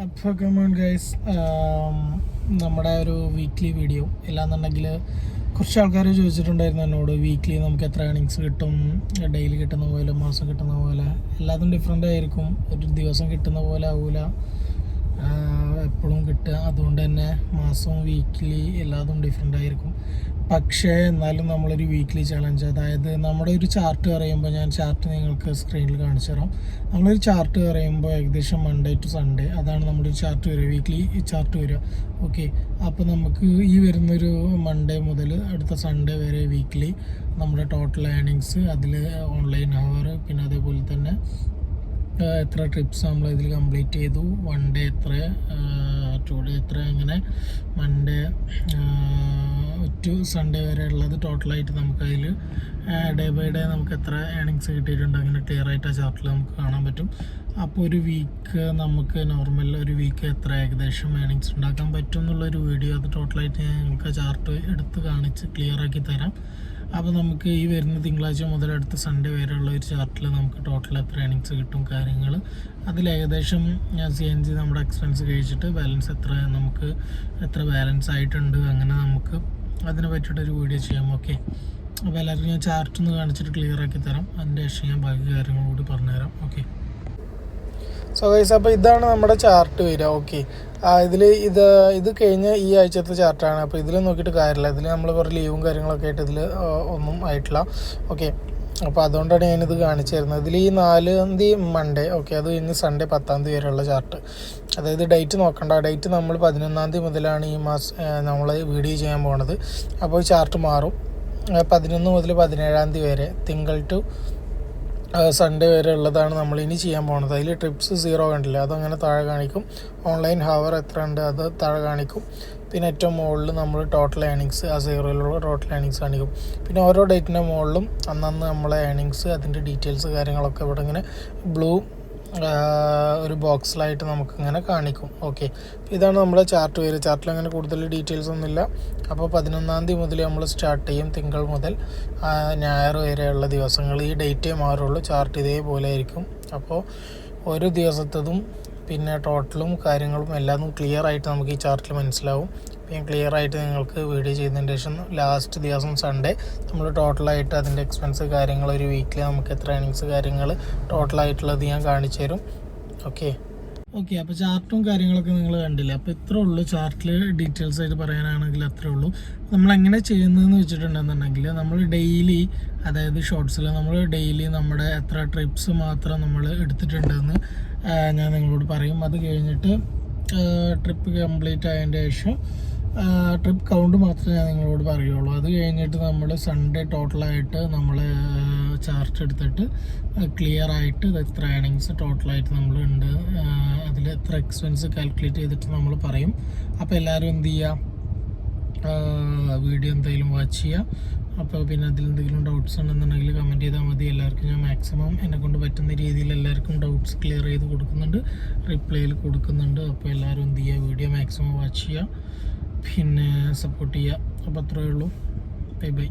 അപ്പോൾ come on guys, നമ്മുടെ ഒരു വീക്ക്ലി വീഡിയോ ഇല്ലാന്നുണ്ടെങ്കിൽ കുറച്ച് ആൾക്കാർ ചോദിച്ചിട്ടുണ്ടായിരുന്നു എന്നോട്, വീക്ക്ലി നമുക്ക് എത്ര ഏണിങ്സ് കിട്ടും, ഡെയിലി കിട്ടുന്ന പോലെ, മാസം കിട്ടുന്ന പോലെ, എല്ലാതും ഡിഫറെൻ്റ് ആയിരിക്കും. ഒരു ദിവസം കിട്ടുന്ന പോലെ ആവില്ല എപ്പോഴും കിട്ടുക. അതുകൊണ്ട് തന്നെ മാസവും വീക്ക്ലി എല്ലാതും ഡിഫറെൻ്റ് ആയിരിക്കും. പക്ഷേ എന്നാലും നമ്മളൊരു വീക്ക്ലി ചലഞ്ച്, അതായത് നമ്മുടെ ഒരു ചാർട്ട് പറയുമ്പോൾ, ഞാൻ ചാർട്ട് നിങ്ങൾക്ക് സ്ക്രീനിൽ കാണിച്ചു തരാം. നമ്മളൊരു ചാർട്ട് പറയുമ്പോൾ ഏകദേശം മൺഡേ ടു സൺഡേ, അതാണ് നമ്മുടെ ഒരു ചാർട്ട് വരിക, വീക്ക്ലി ചാർട്ട് വരിക. ഓക്കെ, അപ്പോൾ നമുക്ക് ഈ വരുന്നൊരു മൺഡേ മുതൽ അടുത്ത സൺഡേ വരെ വീക്ക്ലി നമ്മുടെ ടോട്ടൽ ഏണിങ്സ്, അതിൽ ഓൺലൈൻ അവർ, പിന്നെ അതേപോലെ തന്നെ എത്ര ട്രിപ്സ് നമ്മൾ ഇതിൽ കംപ്ലീറ്റ് ചെയ്തു, വൺ ഡേ എത്ര, ടു ഡേ എത്ര, അങ്ങനെ മൺഡേ ടു സൺഡേ വരെ ഉള്ളത് ടോട്ടലായിട്ട് നമുക്കതിൽ ഡേ ബൈ ഡേ നമുക്ക് എത്ര ഏണിങ്സ് കിട്ടിയിട്ടുണ്ട് അങ്ങനെ ക്ലിയർ ആയിട്ട് ആ ചാർട്ടിൽ നമുക്ക് കാണാൻ പറ്റും. അപ്പോൾ ഒരു വീക്ക് നമുക്ക് നോർമൽ ഒരു വീക്ക് എത്ര ഏകദേശം ഏണിങ്സ് ഉണ്ടാക്കാൻ പറ്റും എന്നുള്ളൊരു വീഡിയോ, അത് ടോട്ടലായിട്ട് ഞാൻ നിങ്ങൾക്ക് ആ ചാർട്ട് എടുത്ത് കാണിച്ച് ക്ലിയർ ആക്കി തരാം. അപ്പോൾ നമുക്ക് ഈ വരുന്ന തിങ്കളാഴ്ച മുതൽ അടുത്ത സൺഡേ വരെയുള്ള ഒരു ചാർട്ടിൽ നമുക്ക് ടോട്ടൽ എത്ര ഏണിങ്സ് കിട്ടും കാര്യങ്ങൾ, അതിൽ ഏകദേശം CNG നമ്മുടെ എക്സ്പെൻസ് കഴിച്ചിട്ട് ബാലൻസ് എത്ര, നമുക്ക് എത്ര ബാലൻസ് ആയിട്ടുണ്ട്, അങ്ങനെ നമുക്ക് അതിനെ പറ്റിയിട്ടൊരു വീഡിയോ ചെയ്യാം. ഓക്കെ, അപ്പോൾ എല്ലാവർക്കും ഞാൻ ചാർട്ടൊന്ന് കാണിച്ചിട്ട് ക്ലിയർ ആക്കി തരാം. അതിൻ്റെ ശേഷം ഞാൻ ബാക്കി കാര്യങ്ങൾ കൂടി പറഞ്ഞുതരാം. ഓക്കെ, സോ ഗൈസ്, അപ്പോൾ ഇതാണ് നമ്മുടെ ചാർട്ട് വരിക. ഓക്കെ, ഇത് കഴിഞ്ഞ ഈ ആഴ്ചത്തെ ചാർട്ടാണ്. അപ്പോൾ ഇതിൽ നോക്കിയിട്ട് കാര്യമില്ല, ഇതിൽ നമ്മൾ കുറേ ലീവും കാര്യങ്ങളൊക്കെ ആയിട്ട് ഇതിൽ ഒന്നും ആയിട്ടില്ല. ഓക്കെ, അപ്പോൾ അതുകൊണ്ടാണ് ഞാനിത് കാണിച്ചു തരുന്നത്. ഇതിൽ ഈ 4-ാം തീയതി മൺഡേ, ഓക്കെ, അത് കഴിഞ്ഞ് സൺഡേ 10-ാം തീയതി വരെയുള്ള ചാർട്ട്, അതായത് ഡേറ്റ് നോക്കണ്ട, ഡേറ്റ് നമ്മൾ 11-ാം തീയതി മുതലാണ് ഈ മാസം നമ്മൾ വീഡിയോ ചെയ്യാൻ പോകുന്നത്. അപ്പോൾ ചാർട്ട് മാറും. 11 മുതൽ 17-ാം തീയതി വരെ, തിങ്കൾ ടു സൺഡേ വരെ ഉള്ളതാണ് നമ്മൾ ഇനി ചെയ്യാൻ പോകുന്നത്. അതിൽ ട്രിപ്സ് 0 കണ്ടില്ല, അതങ്ങനെ താഴെ കാണിക്കും. ഓൺലൈൻ ഹവർ എത്ര ഉണ്ട് അത് താഴെ കാണിക്കും. പിന്നെ ഏറ്റവും മുകളിൽ നമ്മൾ ടോട്ടൽ ഏണിങ്സ്, ആ 0-ലുള്ള ടോട്ടൽ ഏണിങ്സ് കാണിക്കും. പിന്നെ ഓരോ ഡേറ്റിൻ്റെ മുകളിലും അന്നന്ന് നമ്മളെ ഏണിങ്സ്, അതിൻ്റെ ഡീറ്റെയിൽസ് കാര്യങ്ങളൊക്കെ ഇവിടെ ഇങ്ങനെ ബ്ലൂ ഒരു ബോക്സിലായിട്ട് നമുക്കിങ്ങനെ കാണിക്കും. ഓക്കെ, ഇതാണ് നമ്മുടെ ചാർട്ട് വരിക. ചാർട്ടിൽ അങ്ങനെ കൂടുതൽ ഡീറ്റെയിൽസ് ഒന്നുമില്ല. അപ്പോൾ 11-ാം തീയതി മുതൽ നമ്മൾ സ്റ്റാർട്ട് ചെയ്യും, തിങ്കൾ മുതൽ ഞായർ വരെയുള്ള ദിവസങ്ങൾ ഈ ഡേറ്റേ മാറുള്ളൂ. ചാർട്ട് ഇതേപോലെ ആയിരിക്കും. അപ്പോൾ ഓരോ ദിവസത്തതും പിന്നെ ടോട്ടലും കാര്യങ്ങളും എല്ലാം ക്ലിയർ ആയിട്ട് നമുക്ക് ഈ ചാർട്ടിൽ മനസ്സിലാവും. പിന്നെ ക്ലിയർ ആയിട്ട് നിങ്ങൾക്ക് വീഡിയോ ചെയ്തതിന് ശേഷം ലാസ്റ്റ് ദിവസം സൺഡേ നമ്മൾ ടോട്ടലായിട്ട് അതിൻ്റെ എക്സ്പെൻസ് കാര്യങ്ങൾ, ഒരു വീക്കിൽ നമുക്ക് എത്ര ഏണിങ്സ് കാര്യങ്ങൾ ടോട്ടലായിട്ടുള്ളത് ഞാൻ കാണിച്ചു തരും. ഓക്കെ, അപ്പോൾ ചാർട്ടും കാര്യങ്ങളൊക്കെ നിങ്ങൾ കണ്ടില്ല. അപ്പോൾ ഇത്രേ ഉള്ളൂ ചാർട്ടിൽ ഡീറ്റെയിൽസ് ആയിട്ട് പറയാനാണെങ്കിൽ അത്രേ ഉള്ളൂ. നമ്മളെങ്ങനെ ചെയ്യുന്നതെന്ന് വെച്ചിട്ടുണ്ടെന്നുണ്ടെങ്കിൽ, നമ്മൾ ഡെയിലി, അതായത് ഷോർട്സിൽ നമ്മൾ ഡെയിലി നമ്മുടെ എത്ര ട്രിപ്സ് മാത്രം നമ്മൾ എടുത്തിട്ടുണ്ടെന്ന് ഞാൻ നിങ്ങളോട് പറയും. അത് കഴിഞ്ഞിട്ട് ട്രിപ്പ് കംപ്ലീറ്റ് ആയതിൻ്റെ ശേഷം ട്രിപ്പ് കൗണ്ട് മാത്രമേ ഞാൻ നിങ്ങളോട് പറയുള്ളൂ. അത് കഴിഞ്ഞിട്ട് നമ്മൾ സൺഡേ ടോട്ടലായിട്ട് നമ്മൾ ചാർട്ട് എടുത്തിട്ട് ക്ലിയർ ആയിട്ട് എത്ര ഏണിങ്സ് ടോട്ടലായിട്ട് നമ്മളുണ്ട്, അതിൽ എത്ര എക്സ്പെൻസ് കാൽക്കുലേറ്റ് ചെയ്തിട്ട് നമ്മൾ പറയും. അപ്പോൾ എല്ലാവരും എന്ത് ചെയ്യുക, വീഡിയോ എന്തായാലും വാച്ച് ചെയ്യുക. അപ്പോൾ പിന്നെ അതിൽ എന്തെങ്കിലും ഡൗട്ട്സ് ഉണ്ടെന്നുണ്ടെങ്കിൽ കമൻറ്റ് ചെയ്താൽ മതി. എല്ലാവർക്കും ഞാൻ മാക്സിമം എന്നെക്കൊണ്ട് പറ്റുന്ന രീതിയിൽ എല്ലാവർക്കും ഡൗട്ട്സ് ക്ലിയർ ചെയ്ത് കൊടുക്കുന്നുണ്ട്, റിപ്ലൈയിൽ കൊടുക്കുന്നുണ്ട്. അപ്പോൾ എല്ലാവരും എന്ത് ചെയ്യുക, വീഡിയോ മാക്സിമം വാച്ച് ചെയ്യുക, പിന്നെ സപ്പോർട്ട് ചെയ്യുക. അപ്പോൾ അത്രയേ ഉള്ളൂ. Bye bye.